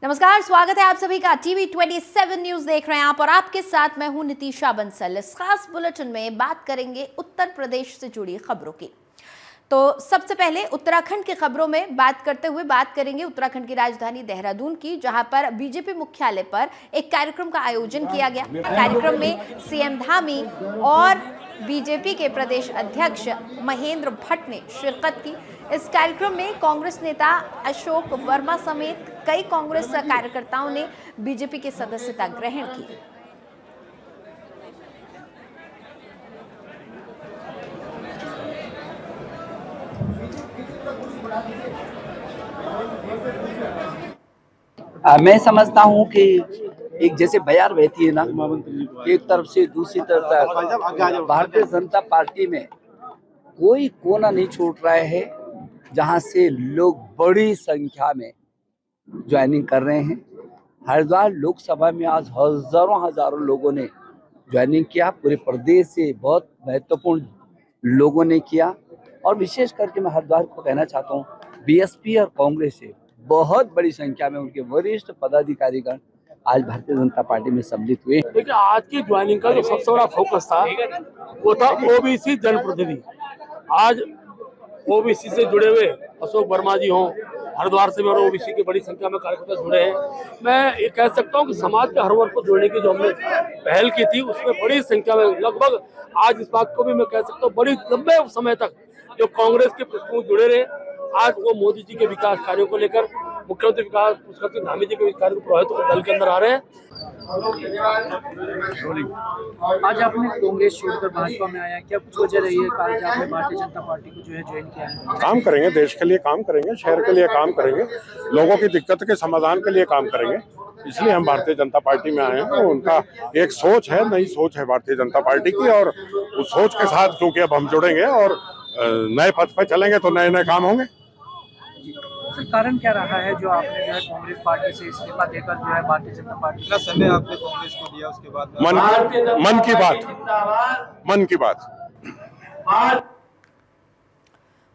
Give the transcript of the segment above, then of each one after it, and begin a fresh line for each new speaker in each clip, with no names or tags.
नमस्कार, स्वागत है आप सभी का। टीवी 27 न्यूज देख रहे हैं आप और आपके साथ मैं हूं नितिशा बंसल। इस खास बुलेटिन में बात करेंगे उत्तर प्रदेश से जुड़ी खबरों की। तो सबसे पहले उत्तराखंड की खबरों में बात करते हुए बात करेंगे उत्तराखंड की राजधानी देहरादून की, जहां पर बीजेपी मुख्यालय पर एक कार्यक्रम का आयोजन किया गया। कार्यक्रम में सीएम धामी और बीजेपी के प्रदेश अध्यक्ष महेंद्र भट्ट ने शिरकत की। इस कार्यक्रम में कांग्रेस नेता अशोक वर्मा समेत कई कांग्रेस कार्यकर्ताओं ने बीजेपी की सदस्यता ग्रहण की।
मैं समझता हूं कि एक जैसे बयार बहती है ना, एक तरफ से दूसरी तरफ तक भारतीय जनता पार्टी में कोई कोना नहीं छूट रहा है जहां से लोग बड़ी संख्या में ज्वाइनिंग कर रहे हैं। हरिद्वार लोकसभा में आज हजारों लोगों ने ज्वाइनिंग किया। पूरे प्रदेश से बहुत महत्वपूर्ण लोगों ने किया और विशेष करके मैं हरिद्वार को कहना चाहता हूँ, बीएसपी और कांग्रेस से बहुत बड़ी संख्या में उनके वरिष्ठ पदाधिकारीगण आज भारतीय जनता पार्टी में सम्मिलित हुए।
देखिए, आज की ज्वाइनिंग का जो सबसे बड़ा फोकस था वो था ओबीसी जनप्रतिनिधि। आज ओबीसी से जुड़े हुए अशोक वर्मा जी हों, हरिद्वार से भी और ओबीसी की बड़ी संख्या में कार्यकर्ता जुड़े हैं। मैं ये कह सकता हूँ कि समाज के हर वर्ग को जोड़ने की जो हमने पहल की थी उसमें बड़ी संख्या में, लगभग आज इस बात को भी मैं कह सकता हूँ बड़ी लंबे समय तक जो कांग्रेस के पृष्ठभूमि जुड़े रहे, आज वो मोदी जी के विकास कार्यों को लेकर, मुख्यमंत्री विकास पुष्कर धामी जी के कार्य को प्रभावित होकर दल के अंदर आ रहे हैं।
आज आपने कांग्रेस छोड़कर भाजपा में आया, क्या कुछ वजह रही है आज आपने भारतीय जनता पार्टी को जो है ज्वाइन किया है?
काम करेंगे, देश के लिए काम करेंगे, शहर के लिए काम करेंगे, लोगों की दिक्कत के समाधान के लिए काम करेंगे, इसलिए हम भारतीय जनता पार्टी में आए हैं। उनका एक सोच है, नई सोच है भारतीय जनता पार्टी की, और उस सोच के साथ क्योंकि अब हम जुड़ेंगे और नए पथ पर चलेंगे तो नए नए काम होंगे।
कारण क्या रहा है जो आपने जो है कांग्रेस पार्टी से इस्तीफा देकर जो है भारतीय जनता पार्टी?
कितना समय आपने कांग्रेस को दिया, उसके बाद
मन की बात।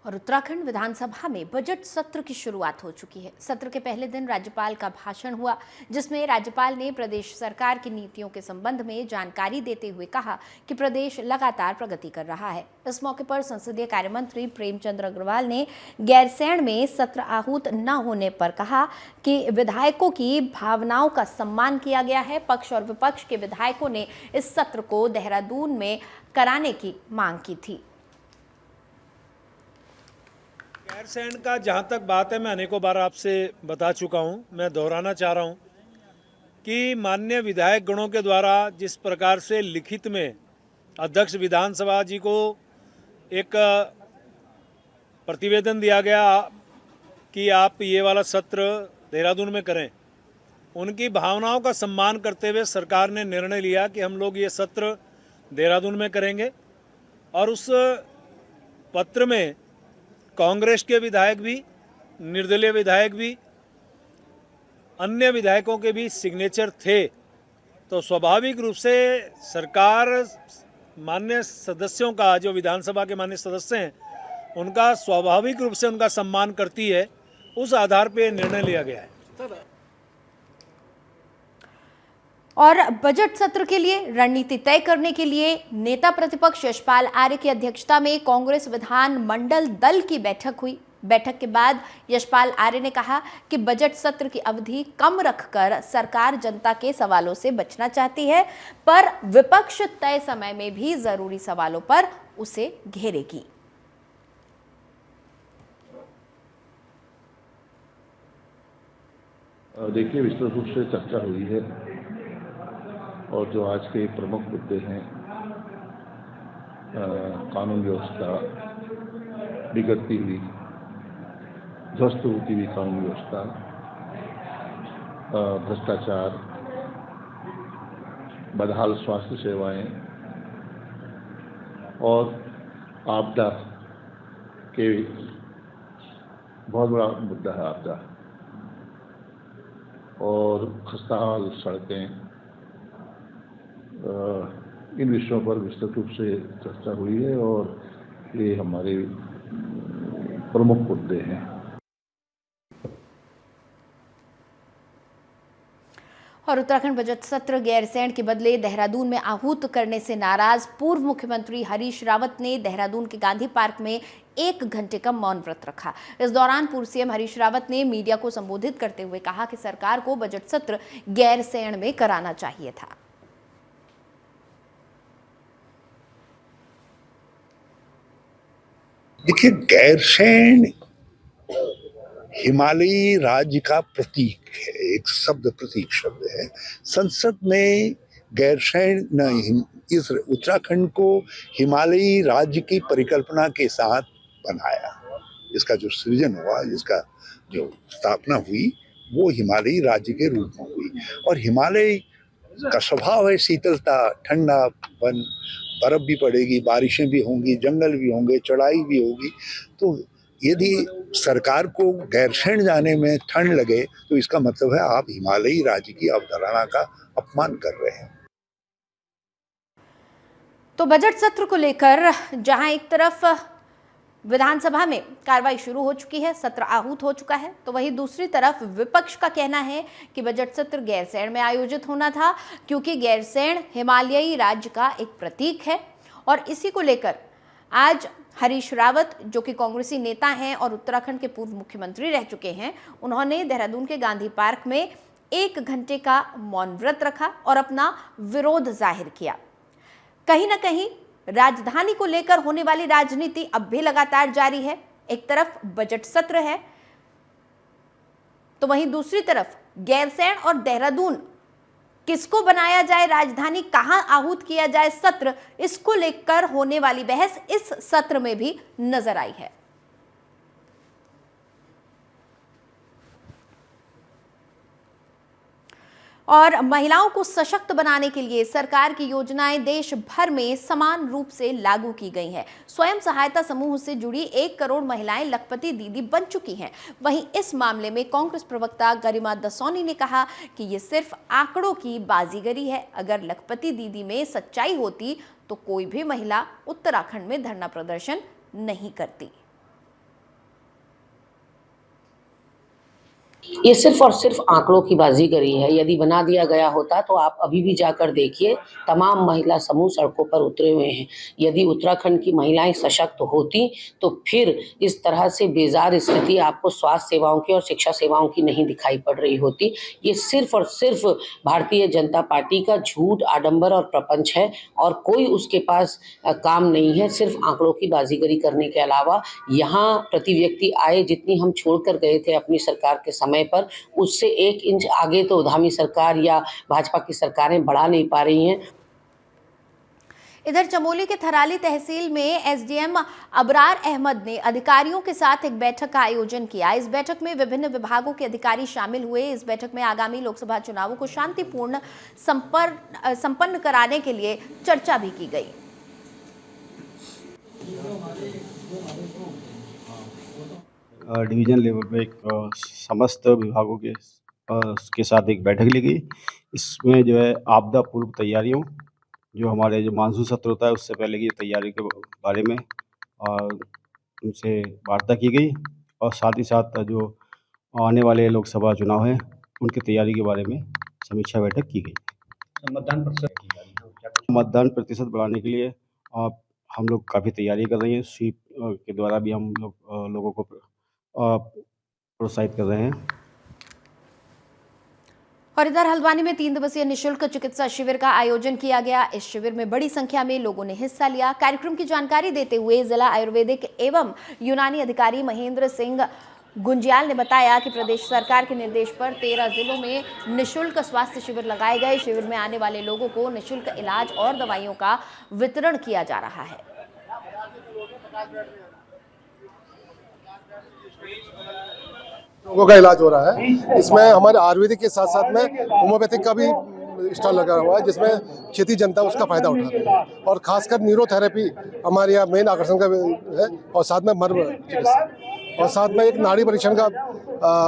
और उत्तराखंड विधानसभा में बजट सत्र की शुरुआत हो चुकी है। सत्र के पहले दिन राज्यपाल का भाषण हुआ, जिसमें राज्यपाल ने प्रदेश सरकार की नीतियों के संबंध में जानकारी देते हुए कहा कि प्रदेश लगातार प्रगति कर रहा है। इस मौके पर संसदीय कार्य मंत्री प्रेमचंद अग्रवाल ने गैरसैंण में सत्र आहूत न होने पर कहा कि विधायकों की भावनाओं का सम्मान किया गया है। पक्ष और विपक्ष के विधायकों ने इस सत्र को देहरादून में कराने की मांग की थी।
गैरसैंण का जहाँ तक बात है, मैं अनेकों बार आपसे बता चुका हूँ, मैं दोहराना चाह रहा हूँ कि माननीय विधायक गणों के द्वारा जिस प्रकार से लिखित में अध्यक्ष विधानसभा जी को एक प्रतिवेदन दिया गया कि आप ये वाला सत्र देहरादून में करें, उनकी भावनाओं का सम्मान करते हुए सरकार ने निर्णय लिया कि हम लोग ये सत्र देहरादून में करेंगे। और उस पत्र में कांग्रेस के विधायक भी, निर्दलीय विधायक भी, अन्य विधायकों के भी सिग्नेचर थे। तो स्वाभाविक रूप से सरकार माननीय सदस्यों का, जो विधानसभा के माननीय सदस्य हैं, उनका स्वाभाविक रूप से उनका सम्मान करती है। उस आधार पर निर्णय लिया गया है।
और बजट सत्र के लिए रणनीति तय करने के लिए नेता प्रतिपक्ष यशपाल आर्य की अध्यक्षता में कांग्रेस विधान मंडल दल की बैठक हुई। बैठक के बाद यशपाल आर्य ने कहा कि बजट सत्र की अवधि कम रखकर सरकार जनता के सवालों से बचना चाहती है, पर विपक्ष तय समय में भी जरूरी सवालों पर उसे घेरेगी।
देखिए, विस्तृत रूप से चर्चा हुई है और जो आज के प्रमुख मुद्दे हैं, कानून व्यवस्था बिगड़ती हुई, ध्वस्त होती हुई कानून व्यवस्था, भ्रष्टाचार, बदहाल स्वास्थ्य सेवाएं और आपदा के बहुत बड़ा मुद्दा है आपदा और खस्ताहाल सड़कें, इन विषयों पर विस्तृत रूप से चर्चा हुई है और ये हमारे प्रमुख मुद्दे हैं।
और उत्तराखंड बजट सत्र गैरसैंण के बदले देहरादून में आहूत करने से नाराज पूर्व मुख्यमंत्री हरीश रावत ने देहरादून के गांधी पार्क में 1 घंटे का मौन व्रत रखा। इस दौरान पूर्व सीएम हरीश रावत ने मीडिया को संबोधित करते हुए कहा कि सरकार को बजट सत्र गैरसैंण में कराना चाहिए था।
देखिए, गैरसैंण हिमालयी राज्य का प्रतीक है, एक प्रतीक शब्द है। संसद ने गैरसैंण इस उत्तराखंड को हिमालयी राज्य की परिकल्पना के साथ बनाया। इसका जो सृजन हुआ, जिसका जो स्थापना हुई, वो हिमालयी राज्य के रूप में हुई। और हिमालय का स्वभाव है शीतलता, ठंडापन, बर्फ भी पड़ेगी, बारिशें भी होंगी, जंगल भी होंगे, चढ़ाई भी होगी। तो यदि सरकार को गैरसैंण जाने में ठंड लगे तो इसका मतलब है आप हिमालयी राज्य की अवधारणा का अपमान कर रहे हैं।
तो बजट सत्र को लेकर जहां एक तरफ विधानसभा में कार्रवाई शुरू हो चुकी है, सत्र आहूत हो चुका है, तो वहीं दूसरी तरफ विपक्ष का कहना है कि बजट सत्र गैरसैंण में आयोजित होना था क्योंकि गैरसैंण हिमालयी राज्य का एक प्रतीक है। और इसी को लेकर आज हरीश रावत, जो कि कांग्रेसी नेता हैं और उत्तराखंड के पूर्व मुख्यमंत्री रह चुके हैं, उन्होंने देहरादून के गांधी पार्क में 1 घंटे का मौन व्रत रखा और अपना विरोध जाहिर किया। कहीं ना कहीं राजधानी को लेकर होने वाली राजनीति अब भी लगातार जारी है। एक तरफ बजट सत्र है तो वहीं दूसरी तरफ गैरसैंण और देहरादून, किसको बनाया जाए राजधानी, कहां आहूत किया जाए सत्र, इसको लेकर होने वाली बहस इस सत्र में भी नजर आई है। और महिलाओं को सशक्त बनाने के लिए सरकार की योजनाएं देश भर में समान रूप से लागू की गई हैं। स्वयं सहायता समूह से जुड़ी 1 करोड़ महिलाएं लखपति दीदी बन चुकी हैं। वहीं इस मामले में कांग्रेस प्रवक्ता गरिमा दसौनी ने कहा कि ये सिर्फ आंकड़ों की बाजीगरी है। अगर लखपति दीदी में सच्चाई होती तो कोई भी महिला उत्तराखंड में धरना प्रदर्शन नहीं करती।
ये सिर्फ और सिर्फ आंकड़ों की बाजीगरी है। यदि बना दिया गया होता तो आप अभी भी जाकर देखिए, तमाम महिला समूह सड़कों पर उतरे हुए हैं। यदि उत्तराखंड की महिलाएं सशक्त होती तो फिर इस तरह से बेजार स्थिति आपको स्वास्थ्य सेवाओं की और शिक्षा सेवाओं की नहीं दिखाई पड़ रही होती। ये सिर्फ और सिर्फ भारतीय जनता पार्टी का झूठ, आडंबर और प्रपंच है और कोई उसके पास काम नहीं है, सिर्फ आंकड़ों की बाजीगरी करने के अलावा। यहाँ प्रति व्यक्ति आय जितनी हम छोड़कर गए थे अपनी सरकार के समय पर, उससे 1 इंच आगे तो धामी सरकार या भाजपा की सरकारें बढ़ा नहीं पा रही हैं।
इधर चमोली के थराली तहसील में एसडीएम अबरार अहमद ने अधिकारियों के साथ एक बैठक का आयोजन किया। इस बैठक में विभिन्न विभागों के अधिकारी शामिल हुए। इस बैठक में आगामी लोकसभा चुनावों को शांतिपूर्ण संपन्न कराने के लिए चर्चा भी की गई।
डिवीजन लेवल पे एक समस्त विभागों के साथ एक बैठक ली गई। इसमें जो है आपदा पूर्व तैयारियों, जो हमारे जो मानसून सत्र होता है उससे पहले की तैयारी के बारे में उनसे वार्ता की गई और साथ ही साथ जो आने वाले लोकसभा चुनाव हैं उनकी तैयारी के बारे में समीक्षा बैठक की गई। मतदान प्रतिशत बढ़ाने के लिए हम लोग काफ़ी तैयारी कर रहे हैं। स्वीप के द्वारा भी हम लोगों को प्रोत्साहित कर रहे हैं।
और इधर हल्द्वानी में 3 दिवसीय निःशुल्क चिकित्सा शिविर का आयोजन किया गया। इस शिविर में बड़ी संख्या में लोगों ने हिस्सा लिया। कार्यक्रम की जानकारी देते हुए जिला आयुर्वेदिक एवं यूनानी अधिकारी महेंद्र सिंह गुंजियाल ने बताया कि प्रदेश सरकार के निर्देश पर 13 जिलों में निःशुल्क स्वास्थ्य शिविर लगाए गए। शिविर में आने वाले लोगों को निःशुल्क इलाज और दवाइयों का वितरण किया जा रहा है।
लोगों का इलाज हो रहा है। इसमें हमारे आयुर्वेदिक के साथ साथ में होम्योपैथिक का भी स्टॉल लगा हुआ है, जिसमें क्षेत्रीय जनता उसका फायदा उठा रही है। और खासकर न्यूरोथेरेपी हमारे यहाँ मेन आकर्षण का है, और साथ में मर्म चिकित्सा, और साथ में एक नाड़ी परीक्षण का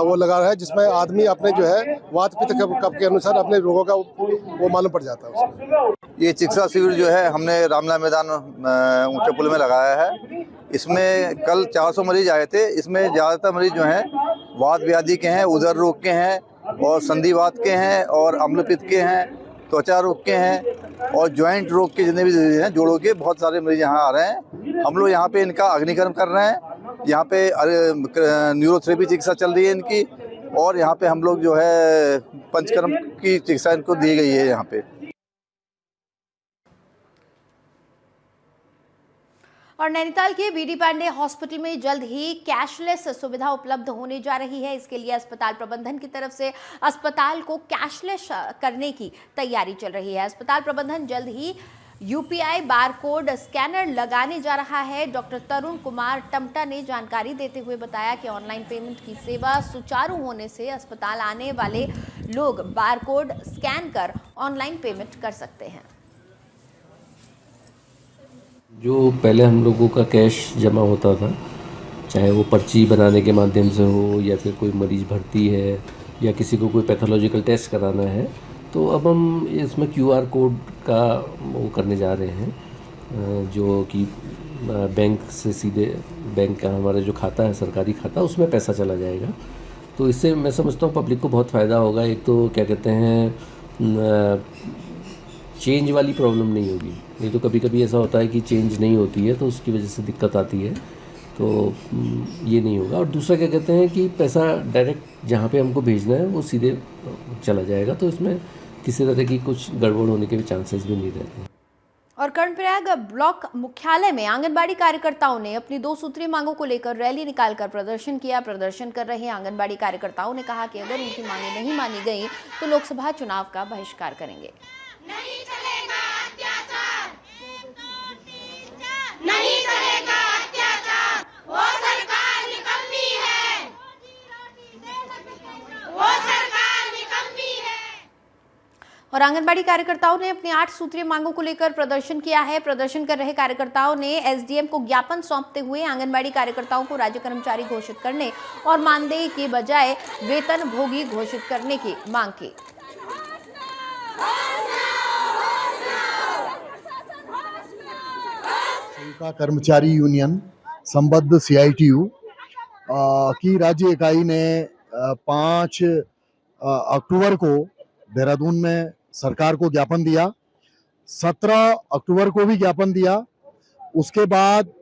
वो लगा रहा है, जिसमें आदमी अपने जो है वात पित्त कफ के अनुसार अपने रोगों का वो मालूम पड़ जाता है उसमें।
ये चिकित्सा शिविर जो है हमने रामला मैदान ऊंचे पुल में लगाया है। इसमें कल 400 मरीज आए थे। इसमें ज़्यादातर मरीज जो हैं वात व्याधि के हैं, उदर रोग के हैं, और संधिवात के हैं और अम्लपित्त के हैं, त्वचा रोग के हैं और जॉइंट रोग के जितने भी हैं, जोड़ों के बहुत सारे मरीज यहाँ आ रहे हैं। हम लोग यहाँ पे इनका अग्निकर्म कर रहे हैं। यहाँ पे न्यूरोथेरेपी चिकित्सा चल रही है इनकी, और यहाँ पे हम लोग जो है पंचकर्म की चिकित्सा इनको दी गई है यहाँ पे।
और नैनीताल के बीडी पांडे हॉस्पिटल में जल्द ही कैशलेस सुविधा उपलब्ध होने जा रही है। इसके लिए अस्पताल प्रबंधन की तरफ से अस्पताल को कैशलेस करने की तैयारी चल रही है। अस्पताल प्रबंधन जल्द ही यूपीआई बारकोड स्कैनर लगाने जा रहा है। डॉक्टर तरुण कुमार टमटा ने जानकारी देते हुए बताया कि ऑनलाइन पेमेंट की सेवा सुचारू होने से अस्पताल आने वाले लोग बारकोड स्कैन कर ऑनलाइन पेमेंट कर सकते हैं।
जो पहले हम लोगों का कैश जमा होता था, चाहे वो पर्ची बनाने के माध्यम से हो या फिर कोई मरीज भर्ती है या किसी को कोई पैथोलॉजिकल टेस्ट कराना है, तो अब हम इसमें क्यूआर कोड का वो करने जा रहे हैं, जो कि बैंक से सीधे बैंक का हमारा जो खाता है सरकारी खाता, उसमें पैसा चला जाएगा। तो इससे मैं समझता हूँ पब्लिक को बहुत फ़ायदा होगा। एक तो क्या कहते हैं, चेंज वाली प्रॉब्लम नहीं होगी। नहीं तो कभी कभी ऐसा होता है कि चेंज नहीं होती है तो उसकी वजह से दिक्कत आती है, तो ये नहीं होगा। और दूसरा क्या कहते हैं कि पैसा डायरेक्ट जहाँ पे हमको भेजना है वो सीधे चला जाएगा, तो इसमें किसी तरह की कुछ गड़बड़ होने के भी चांसेस भी नहीं रहते।
और कर्णप्रयाग ब्लॉक मुख्यालय में आंगनबाड़ी कार्यकर्ताओं ने अपनी 2 सूत्रीय मांगों को लेकर रैली निकालकर प्रदर्शन किया। प्रदर्शन कर रहे आंगनबाड़ी कार्यकर्ताओं ने कहा कि अगर उनकी मांगें नहीं मानी गई तो लोकसभा चुनाव का बहिष्कार करेंगे।
नहीं चलेगा अत्याचार, नहीं चलेगा अत्याचार, वो सरकार निकम्मी है, वो सरकार निकम्मी है।
और आंगनबाड़ी कार्यकर्ताओं ने अपनी 8 सूत्रीय मांगों को लेकर प्रदर्शन किया है। प्रदर्शन कर रहे कार्यकर्ताओं ने एसडीएम को ज्ञापन सौंपते हुए आंगनबाड़ी कार्यकर्ताओं को राज्य कर्मचारी घोषित करने और मानदेय के बजाय वेतन भोगी घोषित करने की मांग की।
का कर्मचारी यूनियन संबद्ध सीआईटीयू की राज्य इकाई ने 5 अक्टूबर को देहरादून में सरकार को ज्ञापन दिया, 17 अक्टूबर को भी ज्ञापन दिया। उसके बाद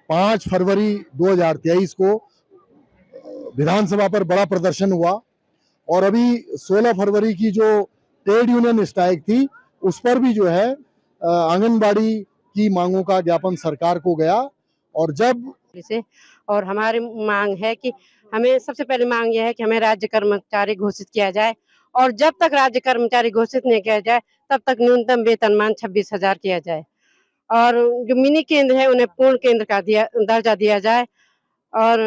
5 फरवरी 2023 को विधानसभा पर बड़ा प्रदर्शन हुआ और अभी 16 फरवरी की जो ट्रेड यूनियन स्ट्राइक थी उस पर भी जो है आंगनबाड़ी की मांगों का ज्ञापन सरकार को गया। और जब
और हमारी मांग है कि हमें सबसे पहले मांग यह है कि हमें राज्य कर्मचारी घोषित किया जाए, और जब तक राज्य कर्मचारी घोषित नहीं किया जाए तब तक न्यूनतम वेतनमान 26,000 किया जाए, और जो मिनी केंद्र है उन्हें पूर्ण केंद्र का दर्जा दिया जाए, और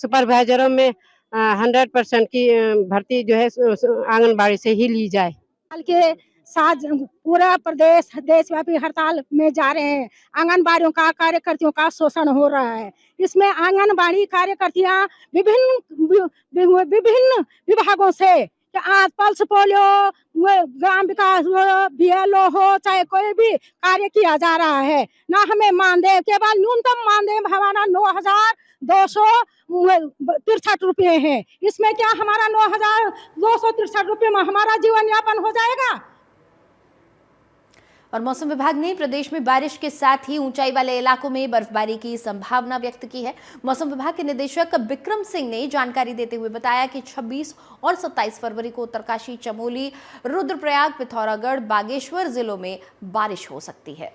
सुपरवाइजरों में 100% की भर्ती जो है आंगनबाड़ी से ही ली जाए।
के साथ पूरा प्रदेश देशव्यापी हड़ताल में जा रहे हैं। आंगनबाड़ियों का कार्यकर्तियों का शोषण हो रहा है। इसमें आंगनबाड़ी कार्यकर्तियां विभिन्न विभागों से, आज पल्स पोलियो, ग्राम विकास हो, बीएलओ हो, चाहे कोई भी कार्य किया जा रहा है। ना हमें मानदेय, केवल न्यूनतम मानदेय हमारा 9,263 रुपये है। इसमें क्या हमारा 9,263 रुपये में हमारा जीवन यापन हो जाएगा?
और मौसम विभाग ने प्रदेश में बारिश के साथ ही ऊंचाई वाले इलाकों में बर्फबारी की संभावना व्यक्त की है। मौसम विभाग के निदेशक विक्रम सिंह ने जानकारी देते हुए बताया कि 26 और 27 फरवरी को उत्तरकाशी, चमोली, रुद्रप्रयाग, पिथौरागढ़, बागेश्वर जिलों में बारिश हो सकती है।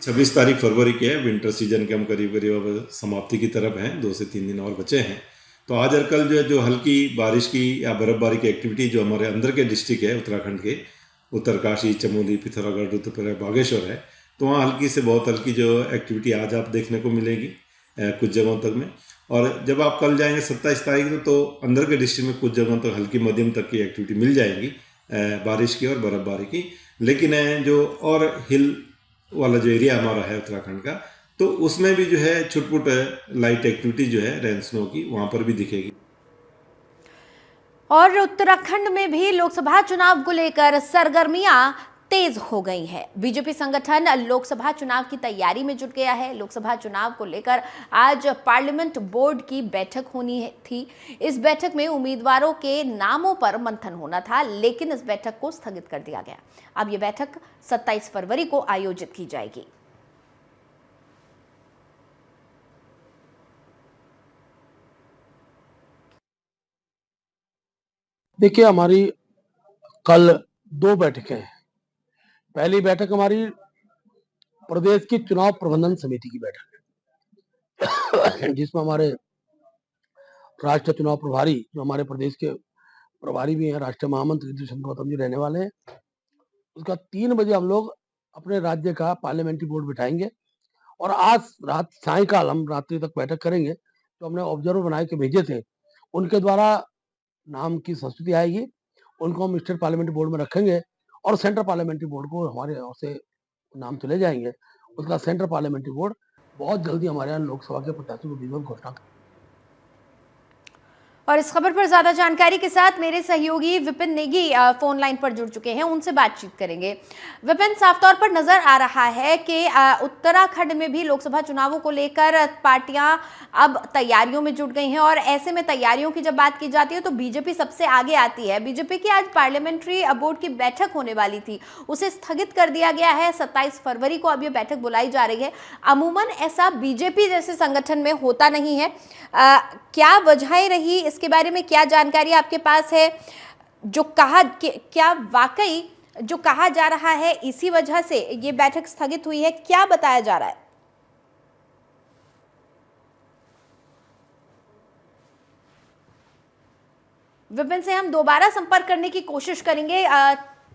छब्बीस तारीख फरवरी के विंटर सीजन के हम करीब करीब समाप्ति की तरफ हैं, 2 से 3 दिन और बचे हैं। तो आज और कल जो हल्की बारिश की या बर्फबारी की एक्टिविटी जो हमारे अंदर के डिस्ट्रिक्ट है उत्तराखंड के, उत्तरकाशी, चमोली, पिथौरागढ़, रुद्रप्रयाग, बागेश्वर है, तो वहाँ हल्की से बहुत हल्की जो एक्टिविटी आज आप देखने को मिलेगी कुछ जगहों तक में। और जब आप कल जाएंगे 27 तारीख तो अंदर के डिस्ट्रिक्ट में कुछ जगहों तक हल्की मध्यम तक की एक्टिविटी मिल जाएगी बारिश की और बर्फबारी की। लेकिन जो और हिल वाला जो एरिया हमारा है उत्तराखंड का, तो उसमें भी जो है छुटपुट लाइट एक्टिविटी जो है रेन स्नो की वहां पर भी दिखेगी।
और उत्तराखंड में भी लोकसभा चुनाव को लेकर सरगर्मियां तेज हो गई है। बीजेपी संगठन लोकसभा चुनाव की तैयारी में जुट गया है। लोकसभा चुनाव को लेकर आज पार्लियामेंट बोर्ड की बैठक होनी थी। इस बैठक में उम्मीदवारों के नामों पर मंथन होना था, लेकिन इस बैठक को स्थगित कर दिया गया। अब यह बैठक 27 फरवरी को आयोजित की जाएगी।
देखिए, हमारी कल 2 बैठकें हैं। पहली बैठक हमारी प्रदेश की चुनाव प्रबंधन समिति की बैठक है, जिसमें हमारे राष्ट्रीय चुनाव प्रभारी, जो हमारे प्रदेश के प्रभारी भी हैं, राष्ट्रीय महामंत्री दुष्यंत गौतम जी रहने वाले हैं। उसका 3 बजे हम लोग अपने राज्य का पार्लियामेंट्री बोर्ड बिठाएंगे और आज रात सायंकाल हम रात्रि तक बैठक करेंगे। जो हमने ऑब्जर्वर बना के भेजे थे, उनके द्वारा नाम की संस्तुति आएगी, उनको हम स्टेट पार्लियामेंट्री बोर्ड में रखेंगे और सेंट्रल पार्लियामेंट्री बोर्ड को हमारे यहाँ से नाम चले जाएंगे। उसका सेंट्रल पार्लियामेंट्री बोर्ड बहुत जल्दी हमारे यहाँ लोकसभा के प्रत्याशियों की घोषणा।
और इस खबर पर ज्यादा जानकारी के साथ मेरे सहयोगी विपिन नेगी फोन लाइन पर जुड़ चुके हैं, उनसे बातचीत करेंगे। विपिन, साफ तौर पर नजर आ रहा है कि उत्तराखंड में भी लोकसभा चुनावों को लेकर पार्टियां अब तैयारियों में जुट गई हैं और ऐसे में तैयारियों की जब बात की जाती है तो बीजेपी सबसे आगे आती है। बीजेपी की आज पार्लियामेंट्री बोर्ड की बैठक होने वाली थी, उसे स्थगित कर दिया गया है। 27 फरवरी को अब यह बैठक बुलाई जा रही है। अमूमन ऐसा बीजेपी जैसे संगठन में होता नहीं है। क्या वजह रही, इसके बारे में क्या जानकारी आपके पास है? जो कहा क्या वाकई जो कहा जा रहा है इसी वजह से ये बैठक स्थगित हुई है, क्या बताया जा रहा है? विपिन से हम दोबारा संपर्क करने की कोशिश करेंगे।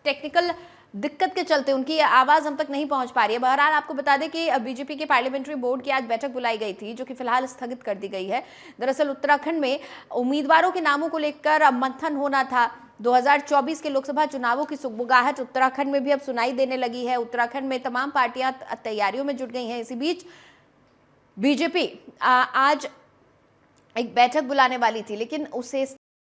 टेक्निकल दिक्कत के चलते उनकी आवाज हम तक नहीं पहुंच पा रही है। बहरहाल आपको बता दें कि बीजेपी के पार्लियामेंट्री बोर्ड की आज बैठक बुलाई गई थी, जो कि फिलहाल स्थगित कर दी गई है। दरअसल उत्तराखंड में उम्मीदवारों के नामों को लेकर मंथन होना था। 2024 के लोकसभा चुनावों की सुगबुगाहट उत्तराखंड में भी अब सुनाई देने लगी है। उत्तराखंड में तमाम पार्टियां तैयारियों में जुट गई हैं। इसी बीच बीजेपी आज एक बैठक बुलाने वाली थी, लेकिन उसे